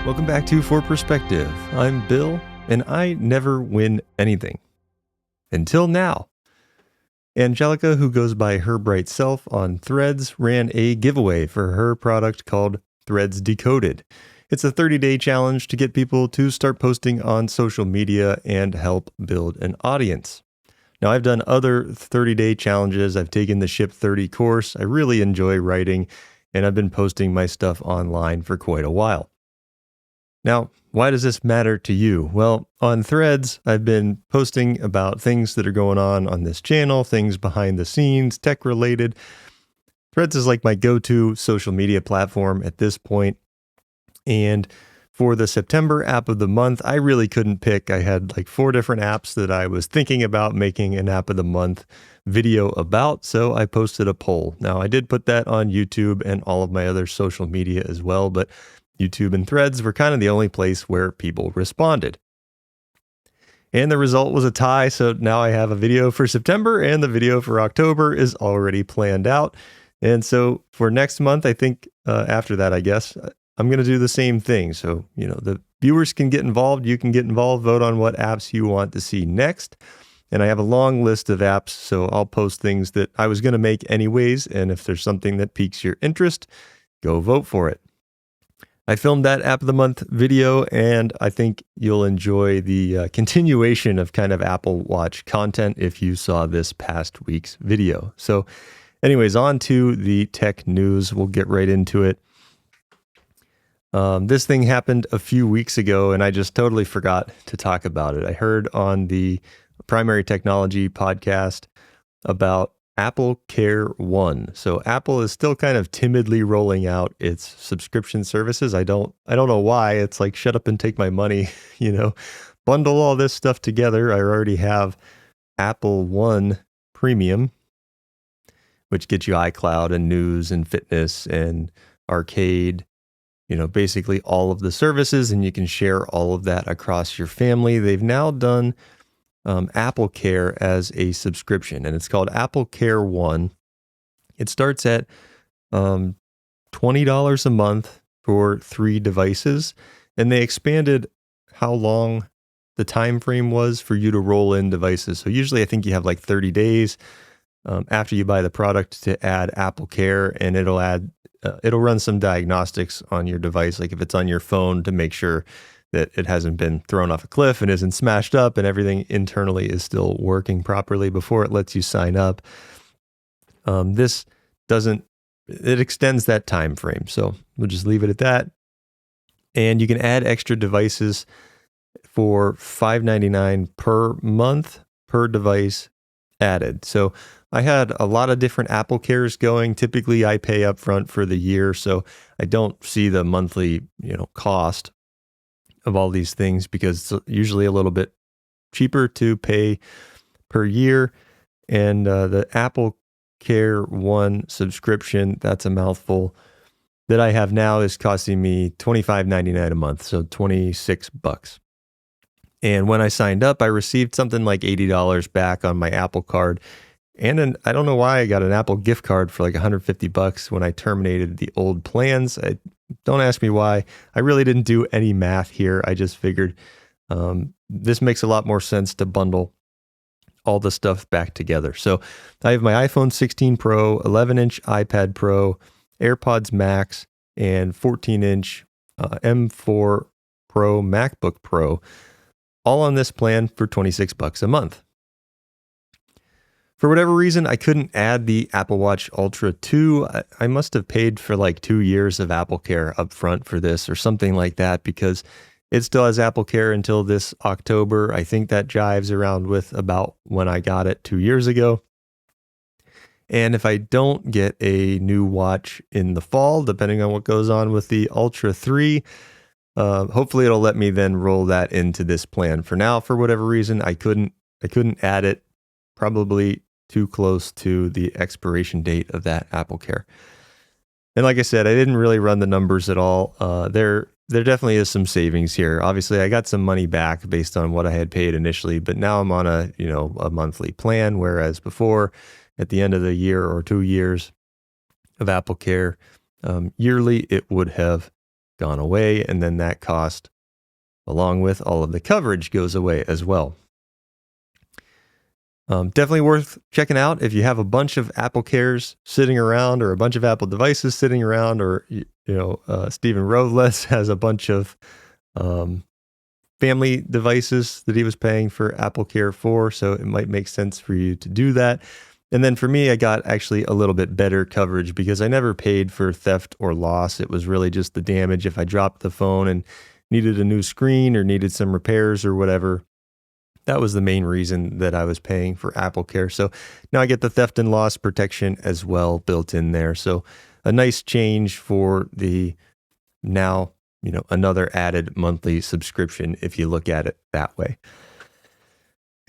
Welcome back to For Perspective. I'm Bill, and I never win anything. Until now. Angelica, who goes by her bright self on Threads, ran a giveaway for her product called Threads Decoded. It's a 30-day challenge to get people to start posting on social media and help build an audience. Now, I've done other 30-day challenges. I've taken the Ship 30 course. I really enjoy writing, and I've been posting my stuff online for quite a while. Now, why does this matter to you? Well, on Threads, I've been posting about things that are going on this channel, things behind the scenes, tech related. Threads is like my go-to social media platform at this point. And for the September app of the month, I really couldn't pick. I had like 4 different apps that I was thinking about making an app of the month video about. So I posted a poll. Now, I did put that on YouTube and all of my other social media as well, but YouTube and Threads were kind of the only place where people responded. And the result was a tie, so now I have a video for September and the video for October is already planned out. And so for next month, I think after that, I guess, I'm going to do the same thing. So, the viewers can get involved, you can get involved, vote on what apps you want to see next. And I have a long list of apps, so I'll post things that I was going to make anyways. And if there's something that piques your interest, go vote for it. I filmed that App of the Month video, and I think you'll enjoy the continuation of kind of Apple Watch content if you saw this past week's video. So anyways, on to the tech news. We'll get right into it. This thing happened a few weeks ago, and I just totally forgot to talk about it. I heard on the Primary Technology podcast about AppleCare One. So Apple is still kind of timidly rolling out its subscription services. I don't know why. It's like, shut up and take my money, bundle all this stuff together. I already have Apple One Premium, which gets you iCloud and news and fitness and arcade, basically all of the services, and you can share all of that across your family. They've now done AppleCare as a subscription, and it's called AppleCare One. It starts at $20 a month for 3 devices, and they expanded how long the time frame was for you to roll in devices. So usually I think you have like 30 days after you buy the product to add AppleCare, and it'll run some diagnostics on your device, like if it's on your phone, to make sure that it hasn't been thrown off a cliff and isn't smashed up and everything internally is still working properly before it lets you sign up. It extends that time frame. So we'll just leave it at that. And you can add extra devices for $5.99 per month per device added. So I had a lot of different AppleCares going. Typically I pay up front for the year, so I don't see the monthly, cost of all these things, because it's usually a little bit cheaper to pay per year. And the AppleCare One subscription, that's a mouthful, that I have now is costing me $25.99 a month, so $26. And when I signed up, I received something like $80 back on my Apple card. And I don't know why I got an Apple gift card for like $150 when I terminated the old plans. Don't ask me why. I really didn't do any math here. I just figured this makes a lot more sense to bundle all the stuff back together. So I have my iPhone 16 Pro, 11-inch iPad Pro, AirPods Max, and 14-inch M4 Pro MacBook Pro, all on this plan for $26 a month. For whatever reason, I couldn't add the Apple Watch Ultra 2. I must have paid for like 2 years of AppleCare up front for this or something like that, because it still has AppleCare until this October. I think that jives around with about when I got it 2 years ago. And if I don't get a new watch in the fall, depending on what goes on with the Ultra 3, hopefully it'll let me then roll that into this plan. For now, for whatever reason, I couldn't add it, probably too close to the expiration date of that AppleCare. And like I said, I didn't really run the numbers at all. There definitely is some savings here. Obviously, I got some money back based on what I had paid initially, but now I'm on a monthly plan, whereas before, at the end of the year or 2 years of AppleCare, yearly, it would have gone away, and then that cost, along with all of the coverage, goes away as well. Definitely worth checking out if you have a bunch of AppleCares sitting around, or a bunch of Apple devices sitting around, or Stephen Robles has a bunch of family devices that he was paying for AppleCare for, so it might make sense for you to do that. And then for me, I got actually a little bit better coverage because I never paid for theft or loss. It was really just the damage if I dropped the phone and needed a new screen or needed some repairs or whatever. That was the main reason that I was paying for AppleCare. So now I get the theft and loss protection as well built in there. So a nice change for the now, another added monthly subscription if you look at it that way.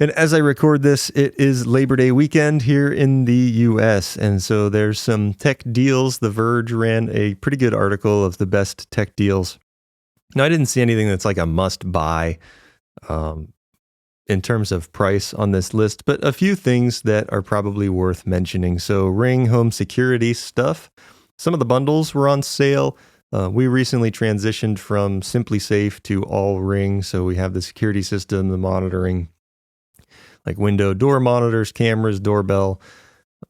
And as I record this, it is Labor Day weekend here in the US. And so there's some tech deals. The Verge ran a pretty good article of the best tech deals. Now, I didn't see anything that's like a must buy in terms of price on this list, but a few things that are probably worth mentioning. So Ring home security stuff. Some of the bundles were on sale. We recently transitioned from SimpliSafe to all Ring. So we have the security system, the monitoring, like window door monitors, cameras, doorbell,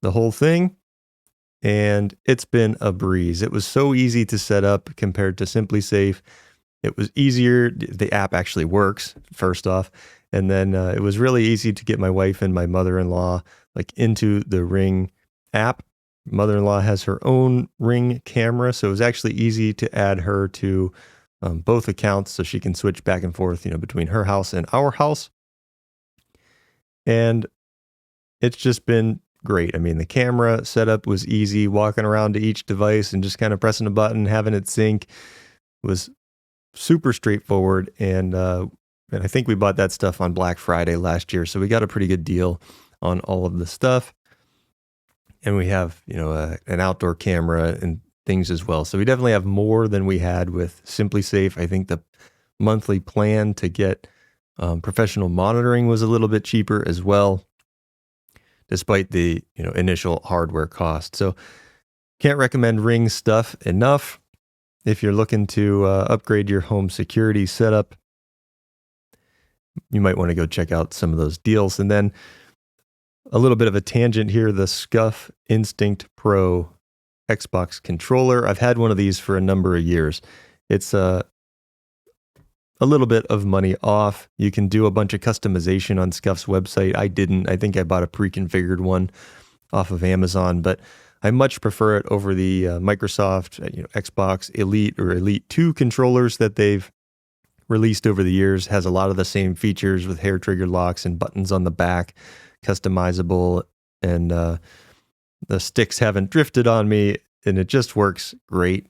the whole thing. And it's been a breeze. It was so easy to set up compared to SimpliSafe. It was easier. The app actually works, first off. And then it was really easy to get my wife and my mother-in-law into the Ring app. Mother-in-law has her own Ring camera, so it was actually easy to add her to both accounts so she can switch back and forth, between her house and our house. And it's just been great. I mean, the camera setup was easy. Walking around to each device and just kind of pressing a button, having it sync was super straightforward. And I think we bought that stuff on Black Friday last year, so we got a pretty good deal on all of the stuff. And we have, an outdoor camera and things as well. So we definitely have more than we had with SimpliSafe. I think the monthly plan to get professional monitoring was a little bit cheaper as well, despite the initial hardware cost. So can't recommend Ring stuff enough. If you're looking to upgrade your home security setup, you might want to go check out some of those deals. And then a little bit of a tangent here, the Scuff Instinct Pro Xbox controller. I've had one of these for a number of years. It's a little bit of money off. You can do a bunch of customization on Scuff's website. I didn't. I think I bought a pre-configured one off of Amazon, but I much prefer it over the Microsoft Xbox Elite or Elite 2 controllers that they've released over the years. Has a lot of the same features with hair trigger locks and buttons on the back, customizable, and the sticks haven't drifted on me, and it just works great.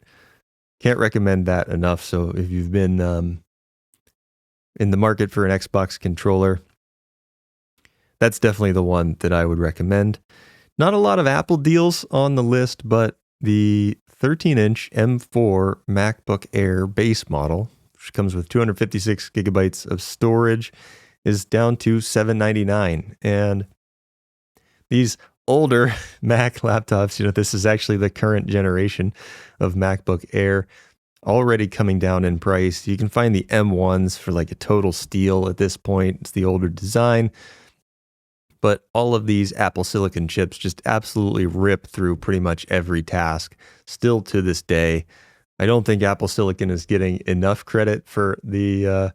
Can't recommend that enough. So if you've been in the market for an Xbox controller, that's definitely the one that I would recommend. Not a lot of Apple deals on the list, but the 13-inch M4 MacBook Air base model, which comes with 256 gigabytes of storage, is down to $799. And these older Mac laptops, this is actually the current generation of MacBook Air, already coming down in price. You can find the M1s for a total steal at this point. It's the older design. But all of these Apple Silicon chips just absolutely rip through pretty much every task, still to this day. I don't think Apple Silicon is getting enough credit for the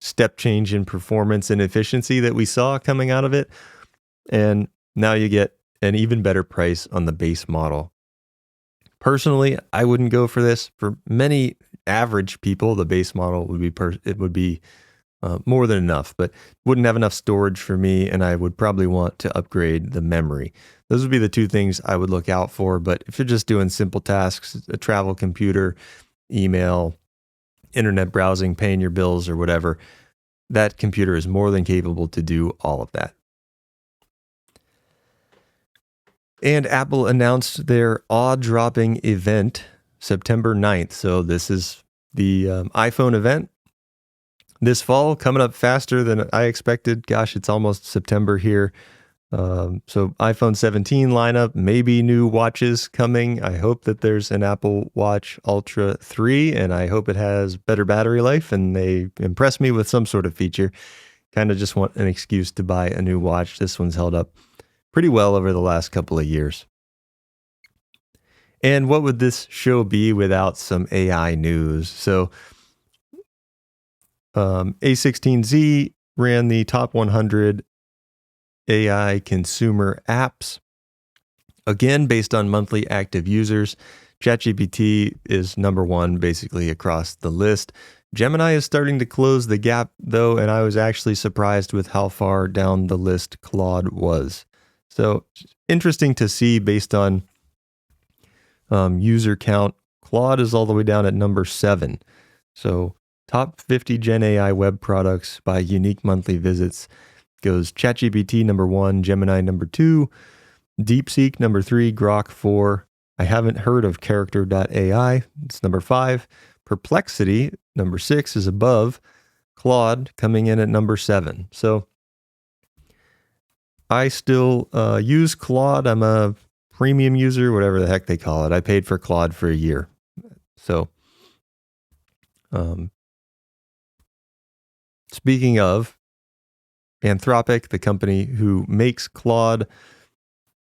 step change in performance and efficiency that we saw coming out of it. And now you get an even better price on the base model. Personally, I wouldn't go for this. For many average people, the base model would be more than enough, but wouldn't have enough storage for me, and I would probably want to upgrade the memory. Those would be the two things I would look out for. But if you're just doing simple tasks, a travel computer, email, internet browsing, paying your bills or whatever, that computer is more than capable to do all of that. And Apple announced their awe-dropping event September 9th. So this is the iPhone event this fall, coming up faster than I expected. Gosh, it's almost September here. So iPhone 17 lineup, maybe new watches coming. I hope that there's an Apple Watch Ultra 3, and I hope it has better battery life, and they impress me with some sort of feature. Kind of just want an excuse to buy a new watch. This one's held up pretty well over the last couple of years. And what would this show be without some AI news? So A16Z ran the top 100 AI consumer apps. Again, based on monthly active users, ChatGPT is number one basically across the list. Gemini is starting to close the gap though, and I was actually surprised with how far down the list Claude was. So interesting to see based on user count. Claude is all the way down at number 7. So top 50 Gen AI web products by unique monthly visits goes ChatGPT number 1, Gemini number 2, DeepSeek number 3, Grok 4. I haven't heard of Character.ai. It's number 5. Perplexity number 6 is above Claude, coming in at number 7. So I still use Claude. I'm a premium user, whatever the heck they call it. I paid for Claude for a year. So speaking of, Anthropic, the company who makes Claude,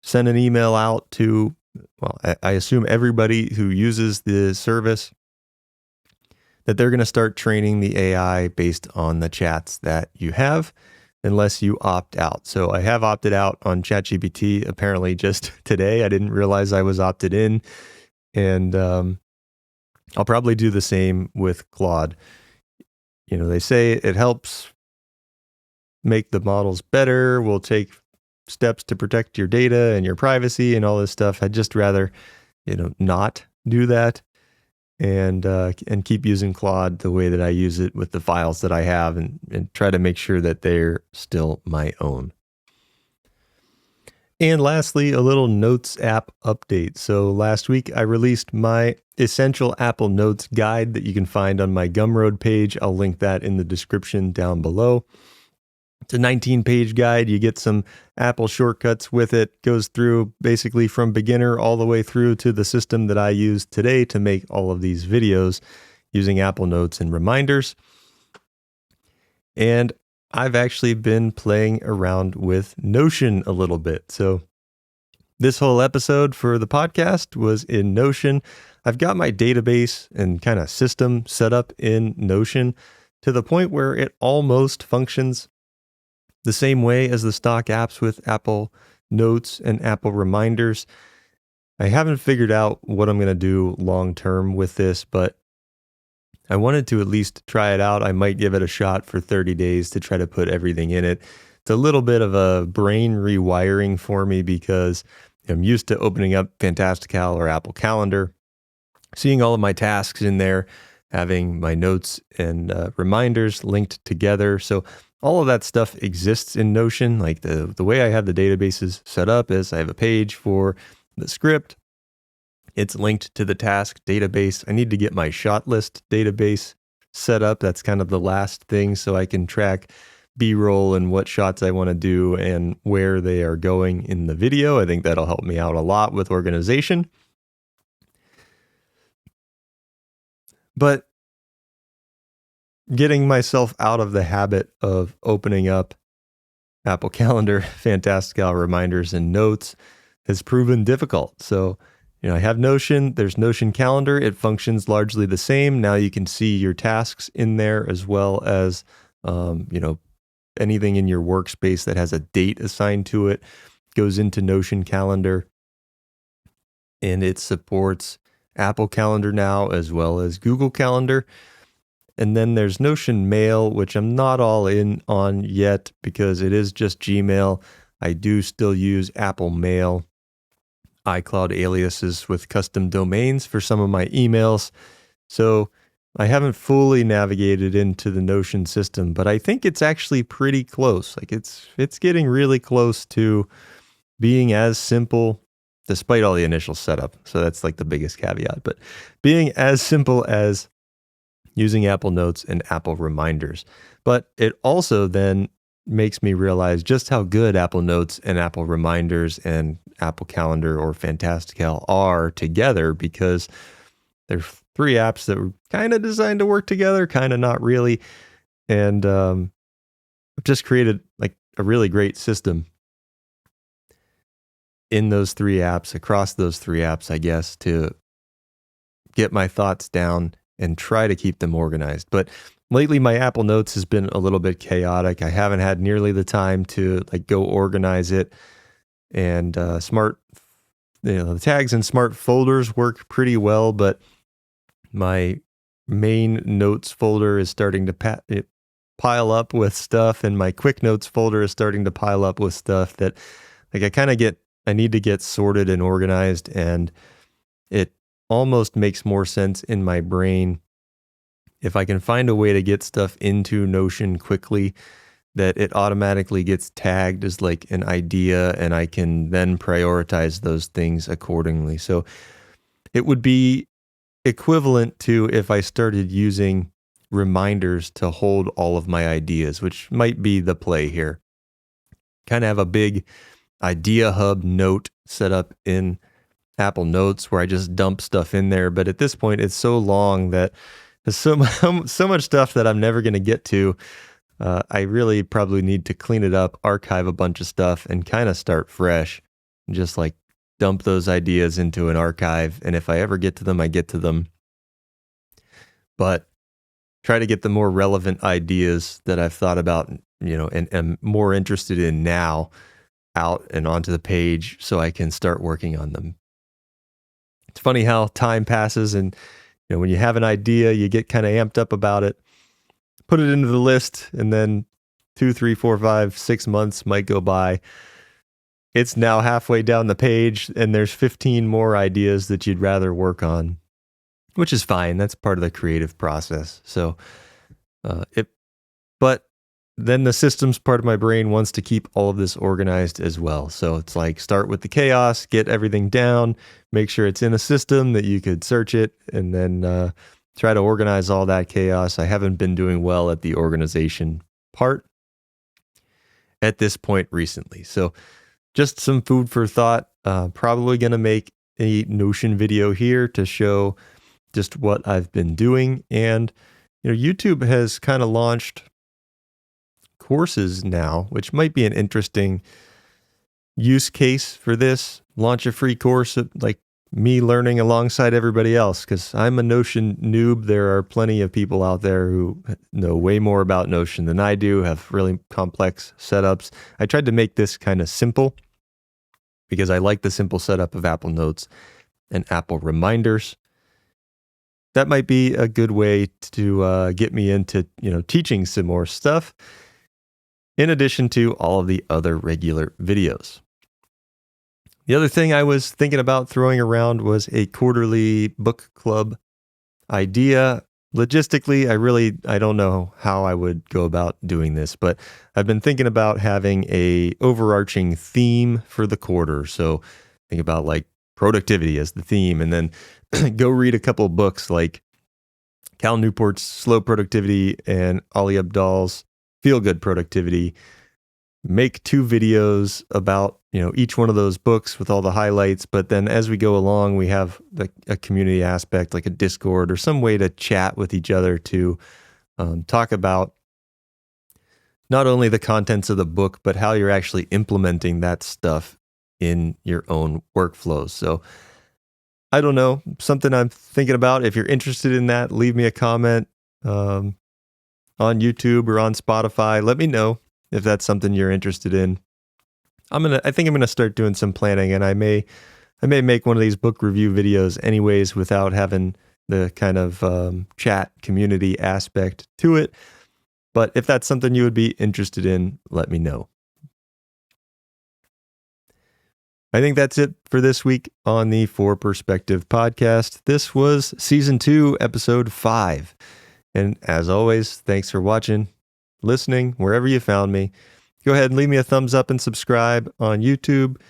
sent an email out to, well, I assume everybody who uses the service, that they're going to start training the AI based on the chats that you have, unless you opt out. So I have opted out on ChatGPT apparently just today. I didn't realize I was opted in. And I'll probably do the same with Claude. You know, they say it helps make the models better. We'll take steps to protect your data and your privacy and all this stuff. I'd just rather, not do that and keep using Claude the way that I use it with the files that I have and try to make sure that they're still my own. And lastly, a little Notes app update. So last week I released my Essential Apple Notes guide that you can find on my Gumroad page. I'll link that in the description down below. It's a 19-page guide. You get some Apple shortcuts with it. Goes through basically from beginner all the way through to the system that I use today to make all of these videos using Apple Notes and reminders. And I've actually been playing around with Notion a little bit. So this whole episode for the podcast was in Notion. I've got my database and kind of system set up in Notion to the point where it almost functions the same way as the stock apps with Apple Notes and Apple Reminders. I haven't figured out what I'm going to do long term with this, but I wanted to at least try it out. I might give it a shot for 30 days to try to put everything in it. It's a little bit of a brain rewiring for me because I'm used to opening up Fantastical or Apple Calendar, seeing all of my tasks in there, having my notes and reminders linked together. So all of that stuff exists in Notion. Like the way I have the databases set up is I have a page for the script. It's linked to the task database. I need to get my shot list database set up. That's kind of the last thing, so I can track B-roll and what shots I want to do and where they are going in the video. I think that'll help me out a lot with organization. But getting myself out of the habit of opening up Apple Calendar, Fantastical, Reminders, and Notes has proven difficult. So, I have Notion. There's Notion Calendar. It functions largely the same. Now you can see your tasks in there as well as, anything in your workspace that has a date assigned to it goes into Notion Calendar. And it supports Apple Calendar now as well as Google Calendar. And then there's Notion Mail, which I'm not all in on yet because it is just Gmail. I do still use Apple Mail, iCloud aliases with custom domains for some of my emails. So I haven't fully navigated into the Notion system, but I think it's actually pretty close. Like it's getting really close to being as simple, despite all the initial setup. So that's like the biggest caveat, but being as simple as using Apple Notes and Apple Reminders. But it also then makes me realize just how good Apple Notes and Apple Reminders and Apple Calendar or Fantastical are together, because they're three apps that were kind of designed to work together, kind of not really. And just created like a really great system in those three apps, across those three apps, I guess, to get my thoughts down and try to keep them organized. But lately, my Apple Notes has been a little bit chaotic. I haven't had nearly the time to like go organize it. And the tags in smart folders work pretty well, but my main notes folder is starting to pile up with stuff, and my quick notes folder is starting to pile up with stuff that like I need to get sorted and organized, and it almost makes more sense in my brain if I can find a way to get stuff into Notion quickly, that it automatically gets tagged as like an idea, and I can then prioritize those things accordingly. So it would be equivalent to if I started using reminders to hold all of my ideas, which might be the play here. Kind of have a big idea hub note set up in Apple Notes where I just dump stuff in there. But at this point, it's so long that there's so much stuff that I'm never going to get to. I really probably need to clean it up, archive a bunch of stuff, and kind of start fresh. And just like dump those ideas into an archive. And if I ever get to them, I get to them. But try to get the more relevant ideas that I've thought about, and am more interested in now out and onto the page so I can start working on them. It's funny how time passes, and when you have an idea, you get kind of amped up about it, put it into the list, and then 2, 3, 4, 5, 6 months might go by. It's now halfway down the page, and there's 15 more ideas that you'd rather work on, which is fine. That's part of the creative process. So, but then the systems part of my brain wants to keep all of this organized as well. So it's like start with the chaos, get everything down, make sure it's in a system that you could search it, and then try to organize all that chaos. I haven't been doing well at the organization part at this point recently. So just some food for thought. Probably going to make a Notion video here to show just what I've been doing. And, YouTube has kind of launched courses now, which might be an interesting use case for this. Launch a free course, like me learning alongside everybody else, because I'm a Notion noob. There are plenty of people out there who know way more about Notion than I do, have really complex setups. I tried to make this kind of simple because I like the simple setup of Apple Notes and Apple Reminders. That might be a good way to get me into, teaching some more stuff, in addition to all of the other regular videos. The other thing I was thinking about throwing around was a quarterly book club idea. Logistically, I don't know how I would go about doing this, but I've been thinking about having a overarching theme for the quarter. So think about like productivity as the theme, and then go read a couple of books like Cal Newport's Slow Productivity and Ali Abdaal's Feel Good Productivity. Make 2 videos about, each one of those books with all the highlights. But then as we go along, we have a community aspect, like a Discord or some way to chat with each other to talk about not only the contents of the book, but how you're actually implementing that stuff in your own workflows. So I don't know, something I'm thinking about. If you're interested in that, leave me a comment on YouTube or on Spotify. Let me know if that's something you're interested in. I think I'm gonna start doing some planning, and I may make one of these book review videos anyways without having the kind of chat community aspect to it. But if that's something you would be interested in, let me know. I think that's it for this week on the For Perspective podcast. This was season 2, episode 5. And as always, thanks for watching, listening, wherever you found me. Go ahead and leave me a thumbs up and subscribe on YouTube.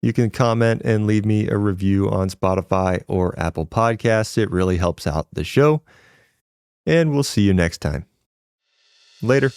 You can comment and leave me a review on Spotify or Apple Podcasts. It really helps out the show. And we'll see you next time. Later.